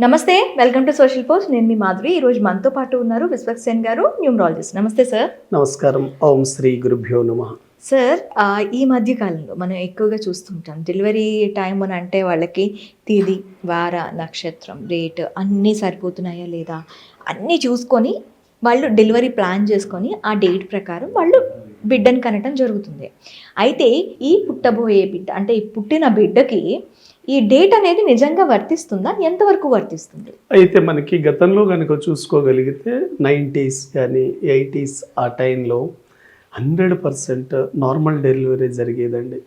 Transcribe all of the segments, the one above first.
నమస్తే, welcome to social post. నేను మీ మాధురి. ఈరోజు మనతో పాటు ఉన్నారు విశ్వక్సేన్ గారు, న్యూమరాలజిస్ట్. నమస్తే సార్. నమస్కారం. ఓం శ్రీ గురుభ్యో నమః. సార్, ఈ మధ్య కాలంలో మనం ఎక్కువగా చూస్తుంటాం డెలివరీ టైం అని అంటే వాళ్ళకి తేదీ, వార, నక్షత్రం, డేట్ అన్నీ సరిపోతున్నాయా లేదా అన్నీ చూసుకొని వాళ్ళు డెలివరీ ప్లాన్ చేసుకొని ఆ డేట్ ప్రకారం వాళ్ళు బిడ్డను కనటం జరుగుతుంది. అయితే ఈ పుట్టబోయే బిడ్డ అంటే ఈ పుట్టిన బిడ్డకి ఈ డేట్ అనేది నిజంగా వర్తిస్తుందా? ఎంతవరకు వర్తిస్తుంది? అయితే మనకి గతంలో కనుక చూసుకోగలిగితే 90s కానీ 80s ఆ టైంలో 100% నార్మల్ డెలివరీ జరిగేదండి.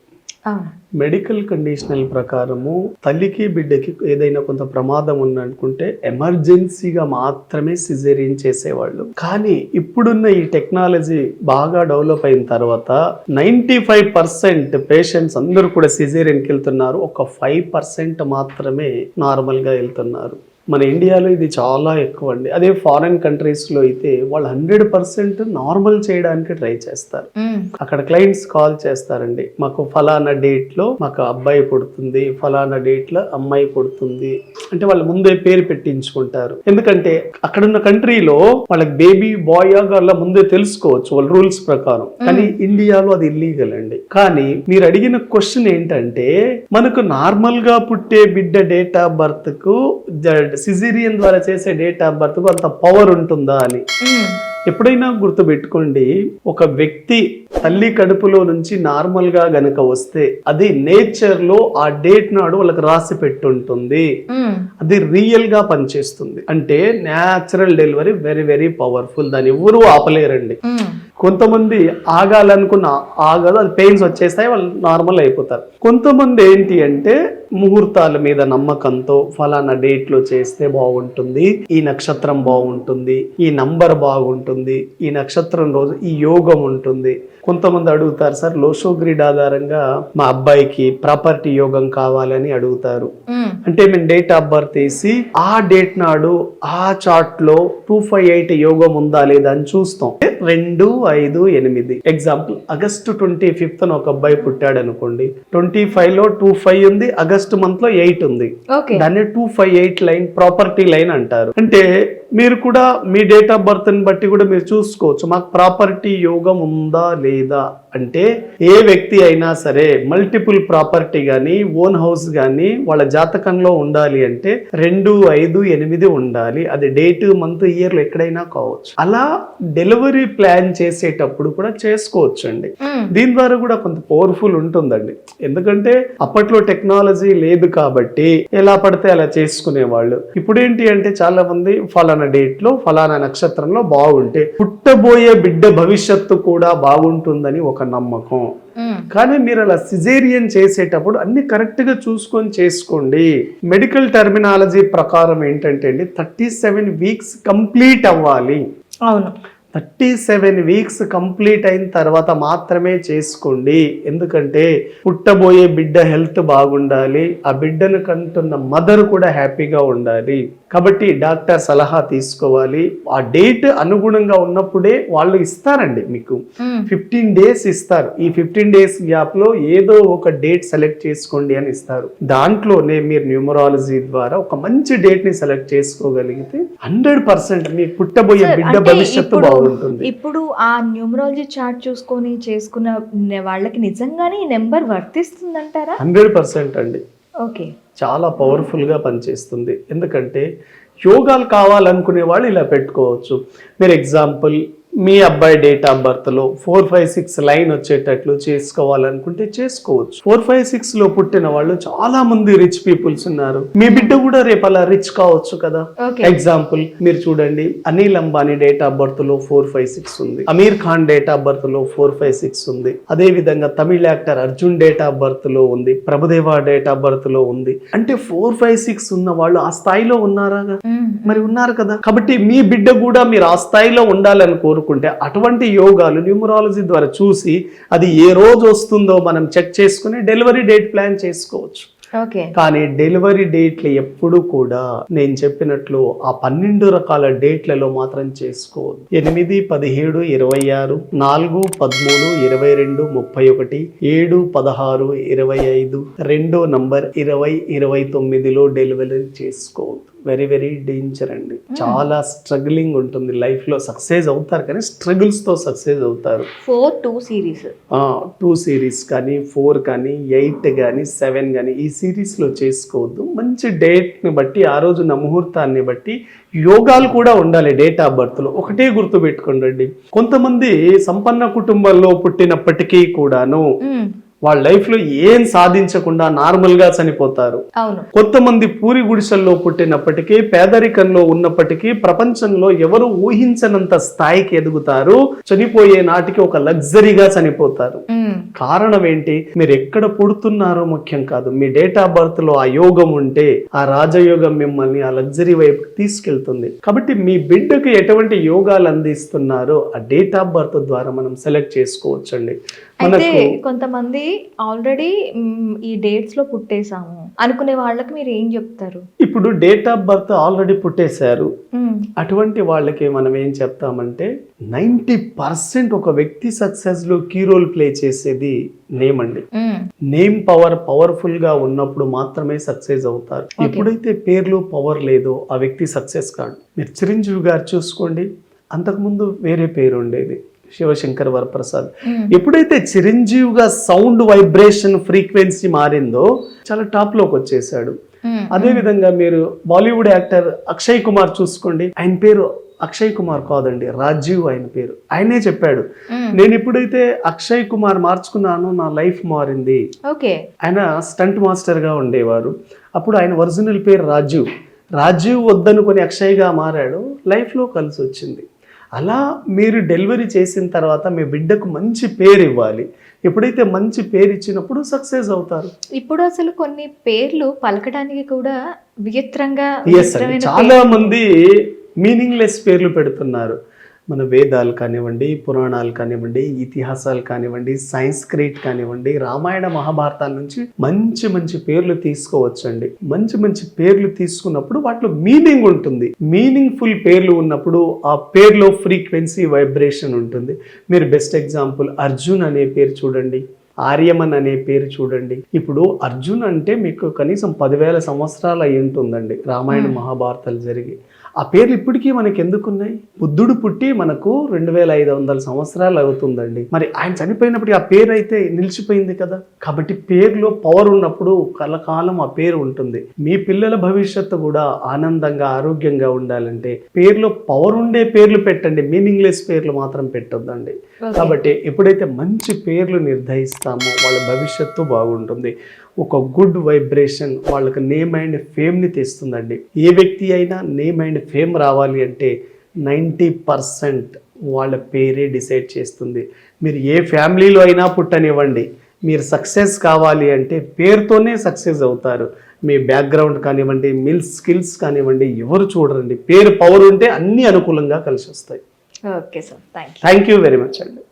మెడికల్ కండిషనల్ ప్రకారము తల్లికి బిడ్డకి ఏదైనా కొంత ప్రమాదం ఉందనుకుంటే ఎమర్జెన్సీగా మాత్రమే సిజేరియన్ చేసేవాళ్ళు. కానీ ఇప్పుడున్న ఈ టెక్నాలజీ బాగా డెవలప్ అయిన తర్వాత 95% పేషెంట్స్ అందరూ కూడా సిజేరియన్కి వెళ్తున్నారు. ఒక 5% మాత్రమే నార్మల్గా వెళ్తున్నారు. మన ఇండియాలో ఇది చాలా ఎక్కువ అండి. అదే ఫారెన్ కంట్రీస్లో అయితే వాళ్ళు 100% నార్మల్ చేయడానికి ట్రై చేస్తారు. అక్కడ క్లయింట్స్ కాల్ చేస్తారండి, మాకు ఫలానా డేట్లో మాకు అబ్బాయి పుడుతుంది, ఫలానా డేట్లో అమ్మాయి పుడుతుంది అంటే వాళ్ళు ముందే పేరు పెట్టించుకుంటారు. ఎందుకంటే అక్కడున్న కంట్రీలో వాళ్ళకి బేబీ బాయ్ గర్ల్ ముందే తెలుసుకోవచ్చు వాళ్ళ రూల్స్ ప్రకారం. కానీ ఇండియాలో అది ఇల్లీగల్ అండి. కానీ మీరు అడిగిన క్వశ్చన్ ఏంటంటే, మనకు నార్మల్ గా పుట్టే బిడ్డ డేట్ ఆఫ్ బర్త్ కు సిజేరియన్ ద్వారా చేసే డేట్ ఆఫ్ బర్త్ కు అంత పవర్ ఉంటుందా అని ఎప్పుడైనా గుర్తుపెట్టుకోండి. ఒక వ్యక్తి తల్లి కడుపులో నుంచి నార్మల్ గా గనక వస్తే అది నేచర్ లో ఆ డేట్ నాడు వాళ్ళకి రాసి పెట్టుంటుంది. అది రియల్ గా పనిచేస్తుంది. అంటే natural delivery very very powerful. దాన్ని ఎవరు ఆపలేరండి. కొంతమంది ఆగాలనుకున్న ఆగదు, అది పెయిన్స్ వచ్చేస్తాయి, వాళ్ళు నార్మల్ అయిపోతారు. కొంతమంది ఏంటి అంటే ముహూర్తాల మీద నమ్మకంతో ఫలానా డేట్ లో చేస్తే బాగుంటుంది, ఈ నక్షత్రం బాగుంటుంది, ఈ నంబర్ బాగుంటుంది, ఈ నక్షత్రం రోజు ఈ యోగం ఉంటుంది. కొంతమంది అడుగుతారు, సార్ లోషో గ్రిడ్ ఆధారంగా మా అబ్బాయికి ప్రాపర్టీ యోగం కావాలని అడుగుతారు. అంటే మేము డేట్ ఆఫ్ బర్త్ వేసి ఆ డేట్ నాడు ఆ చార్ట్ లో 258 యోగం ఉందా లేదా అని చూస్తాం. 2, 5, 8 ఎగ్జాంపుల్ ఆగస్టు 25th ఒక అబ్బాయి పుట్టాడు అనుకోండి. 25 లో 25 ఉంది, ఆగస్టు మంత్ లో 8 ఉంది. దాన్ని 258 లైన్ ప్రాపర్టీ లైన్ అంటారు. అంటే మీరు కూడా మీ డేట్ ఆఫ్ బర్త్ ని బట్టి కూడా మీరు చూసుకోవచ్చు, మాకు ప్రాపర్టీ యోగం ఉందా లేదా. అంటే ఏ వ్యక్తి అయినా సరే మల్టిపుల్ ప్రాపర్టీ కానీ ఓన్ హౌస్ కానీ వాళ్ళ జాతకంలో ఉండాలి అంటే 2, 5, 8 ఉండాలి. అది డేట్, మంత్, ఇయర్ లో ఎక్కడైనా కావచ్చు. అలా డెలివరీ ప్లాన్ చేసేటప్పుడు కూడా చేసుకోవచ్చు అండి. దీని ద్వారా కూడా కొంత పవర్ఫుల్ ఉంటుందండి. ఎందుకంటే అప్పట్లో టెక్నాలజీ లేదు కాబట్టి ఎలా పడితే అలా చేసుకునేవాళ్ళు. ఇప్పుడు ఏంటి అంటే చాలా మంది ఫలానా డేట్ లో ఫలానా నక్షత్రంలో బాగుంటే పుట్టబోయే బిడ్డ భవిష్యత్తు కూడా బాగుంటుందని ఒక నమ్మకం. కానీ మీరు అలా సిజేరియన్ చేసేటప్పుడు అన్ని కరెక్ట్ గా చూసుకొని చేసుకోండి. మెడికల్ టర్మినాలజీ ప్రకారం ఏంటంటే అండి 37 వీక్స్ కంప్లీట్ అవ్వాలి. అవును, 37 వీక్స్ కంప్లీట్ అయిన తర్వాత మాత్రమే చేసుకోండి. ఎందుకంటే పుట్టబోయే బిడ్డ హెల్త్ బాగుండాలి, ఆ బిడ్డను కంటున్న మదర్ కూడా హ్యాపీగా ఉండాలి. కాబట్టి డాక్టర్ సలహా తీసుకోవాలి. ఆ డేట్ అనుగుణంగా ఉన్నప్పుడే వాళ్ళు ఇస్తారండి. మీకు 15 days ఇస్తారు. ఈ 15 days గ్యాప్ లో ఏదో ఒక డేట్ సెలెక్ట్ చేసుకోండి అని ఇస్తారు. దాంట్లోనే మీరు న్యూమరాలజీ ద్వారా ఒక మంచి డేట్ ని సెలెక్ట్ చేసుకోగలిగితే 100% మీ పుట్టబోయే బిడ్డ భవిష్యత్తు బాగుంటుంది. ఇప్పుడు ఆ న్యూమరాలజీ చార్ట్ చూసుకొని చేసుకున్న వాళ్ళకి నిజంగానే ఈ నెంబర్ వర్తిస్తుందంటారా? 100% అండి. ఓకే, చాలా పవర్ఫుల్గా పనిచేస్తుంది. ఎందుకంటే యోగాలు కావాలనుకునే వాళ్ళు ఇలా పెట్టుకోవచ్చు. మీరు ఎగ్జాంపుల్ మీ అబ్బాయి డేట్ ఆఫ్ బర్త్ లో 456 లైన్ వచ్చేటట్లు చేసుకోవాలనుకుంటే చేసుకోవచ్చు. 456 లో పుట్టిన వాళ్ళు చాలా మంది రిచ్ పీపుల్స్ ఉన్నారు. మీ బిడ్డ కూడా రేపు అలా రిచ్ కావచ్చు కదా. ఎగ్జాంపుల్ మీరు చూడండి, Anil Ambani date of birth లో 456 ఉంది, Aamir Khan date of birth లో 456 ఉంది, అదే విధంగా తమిళ actor Arjun date of birth లో ఉంది, ప్రభుదేవా డేట్ ఆఫ్ బర్త్ లో ఉంది. అంటే 456 ఉన్న వాళ్ళు ఆ స్థాయిలో ఉన్నారా? మరి ఉన్నారు కదా. కాబట్టి మీ బిడ్డ కూడా మీరు ఆ స్థాయిలో ఉండాలని కోరుకుంటే అటువంటి యోగాలు న్యూమరాలజీ ద్వారా చూసి అది ఏ రోజు వస్తుందో మనం చెక్ చేసుకుని డెలివరీ డేట్ ప్లాన్ చేసుకోవచ్చు. కానీ డెలివరీ డేట్లు ఎప్పుడు కూడా నేను చెప్పినట్లు ఆ 12 రకాల డేట్లలో మాత్రం చేసుకోవద్దు. 8, 17, 26, 4, 13, 22, 31, 7, 16, 25, 2 నంబర్ 20, 29లో డెలివరీ చేసుకోవద్దు. వెరీ వెరీ డేంజర్ అండి. చాలా స్ట్రగ్లింగ్ ఉంటుంది లైఫ్లో. సక్సెస్ అవుతారు కానీ స్ట్రగుల్స్తో సక్సెస్ అవుతారు. 4 సిరీస్ 2 సిరీస్ కానీ 4 కానీ 8 కానీ 7 కానీ ఈ సిరీస్లో చేసుకోవద్దు. మంచి డేట్ని బట్టి ఆ రోజు నా ముహూర్తాన్ని బట్టి యోగాలు కూడా ఉండాలి డేట్ ఆఫ్ బర్త్లో. ఒకటే గుర్తు పెట్టుకోండి, కొంతమంది సంపన్న కుటుంబాల్లో పుట్టినప్పటికీ కూడాను వాళ్ళ లైఫ్లో ఏం సాధించకుండా నార్మల్గా చనిపోతారు. అవును. కొంతమంది పూరి గుడిసెల్లో పుట్టినప్పటికీ, పేదరికంలో ఉన్నప్పటికీ ప్రపంచంలో ఎవరు ఊహించనంత స్థాయికి ఎదుగుతారు. చనిపోయే నాటికి ఒక లగ్జరీగా చనిపోతారు. కారణం ఏంటి? మీరు ఎక్కడ పుడుతున్నారో ముఖ్యం కాదు, మీ డేట్ ఆఫ్ బర్త్ లో ఆ యోగం ఉంటే ఆ రాజయోగం మిమ్మల్ని ఆ లగ్జరీ వైపు తీసుకెళ్తుంది. కాబట్టి మీ బిడ్డకు ఎటువంటి యోగాలు అందిస్తున్నారో ఆ డేట్ ఆఫ్ బర్త్ ద్వారా మనం సెలెక్ట్ చేసుకోవచ్చండి. అయితే కొంతమంది ఆల్రెడీ ఈ డేట్స్ లో పుట్టేసాము అనుకునే వాళ్ళకి మీరు ఏం చెప్తారు? ఇప్పుడు డేట్ ఆఫ్ బర్త్ ఆల్రెడీ పుట్టేశారు, అటువంటి వాళ్ళకి మనం ఏం చెప్తామంటే 90% ఒక వ్యక్తి సక్సెస్ లో కీ రోల్ ప్లే చేసేది నేమ్ అండి. నేమ్ పవర్ఫుల్ గా ఉన్నప్పుడు మాత్రమే సక్సెస్ అవుతారు. ఎప్పుడైతే పేర్లు పవర్ లేదో ఆ వ్యక్తి సక్సెస్ కాదు. మీరు చిరంజీవి గారు చూసుకోండి, అంతకుముందు వేరే పేరు ఉండేది, శివశంకర్ వరప్రసాద్. ఎప్పుడైతే చిరంజీవిగా సౌండ్ వైబ్రేషన్ ఫ్రీక్వెన్సీ మారిందో చాలా టాప్ లోకి వచ్చేసాడు. అదే విధంగా మీరు బాలీవుడ్ యాక్టర్ అక్షయ్ కుమార్ చూసుకోండి, ఆయన పేరు అక్షయ్ కుమార్ కాదండి, రాజీవ్ ఆయన పేరు. ఆయనే చెప్పాడు, నేను ఎప్పుడైతే అక్షయ్ కుమార్ మార్చుకున్నానో నా లైఫ్ మారింది. ఆయన స్టంట్ మాస్టర్ గా ఉండేవారు, అప్పుడు ఆయన ఒరిజినల్ పేరు రాజీవ్ వద్దనుకొని అక్షయ్గా మారాడు, లైఫ్లో కలిసి వచ్చింది. అలా మీరు డెలివరీ చేసిన తర్వాత మీ బిడ్డకు మంచి పేరు ఇవ్వాలి. ఎప్పుడైతే మంచి పేరు ఇచ్చినప్పుడు సక్సెస్ అవుతారు. ఇప్పుడు అసలు కొన్ని పేర్లు పలకడానికి కూడా విచిత్రంగా చాలా మంది మీనింగ్లెస్ పేర్లు పెడుతున్నారు. మన వేదాలు కానివ్వండి, పురాణాలు కానివ్వండి, ఇతిహాసాలు కానివ్వండి, సంస్కృత్ కానివ్వండి, రామాయణ మహాభారతాల నుంచి మంచి మంచి పేర్లు తీసుకోవచ్చండి. మంచి మంచి పేర్లు తీసుకున్నప్పుడు వాటిలో మీనింగ్ ఉంటుంది. మీనింగ్ఫుల్ పేర్లు ఉన్నప్పుడు ఆ పేర్లో ఫ్రీక్వెన్సీ వైబ్రేషన్ ఉంటుంది. మీరు బెస్ట్ ఎగ్జాంపుల్ అర్జున్ అనే పేరు చూడండి, ఆర్యమన్ అనే పేరు చూడండి. ఇప్పుడు అర్జున్ అంటే మీకు కనీసం 10,000 సంవత్సరాలు అయి ఉంటుందండి రామాయణ మహాభారతాలు జరిగి. ఆ పేర్లు ఇప్పటికీ మనకి ఎందుకున్నాయి? బుద్ధుడు పుట్టి మనకు 2500 సంవత్సరాలు అవుతుందండి. మరి ఆయన చనిపోయినప్పుడు ఆ పేరు అయితే నిలిచిపోయింది కదా. కాబట్టి పేరులో పవర్ ఉన్నప్పుడు కలకాలం ఆ పేరు ఉంటుంది. మీ పిల్లల భవిష్యత్తు కూడా ఆనందంగా ఆరోగ్యంగా ఉండాలంటే పేరులో పవర్ ఉండే పేర్లు పెట్టండి, మీనింగ్లెస్ పేర్లు మాత్రం పెట్టొద్దండి. కాబట్టి ఎప్పుడైతే మంచి పేర్లు నిర్ణయిస్తామో వాళ్ళ భవిష్యత్తు బాగుంటుంది. ఒక గుడ్ వైబ్రేషన్ వాళ్ళకి నేమ్ అండ్ ఫేమ్ని తెస్తుందండి. ఏ వ్యక్తి అయినా నేమ్ అండ్ ఫేమ్ రావాలి అంటే 90% వాళ్ళ పేరే డిసైడ్ చేస్తుంది. మీరు ఏ ఫ్యామిలీలో అయినా పుట్టనివ్వండి, మీరు సక్సెస్ కావాలి అంటే పేరుతోనే సక్సెస్ అవుతారు. మీ బ్యాక్గ్రౌండ్ కానివ్వండి, స్కిల్స్ కానివ్వండి, ఎవరు చూడరండి. పేరు పవర్ ఉంటే అన్నీ అనుకూలంగా కలిసి వస్తాయి. Okay sir, thank you very much అండి.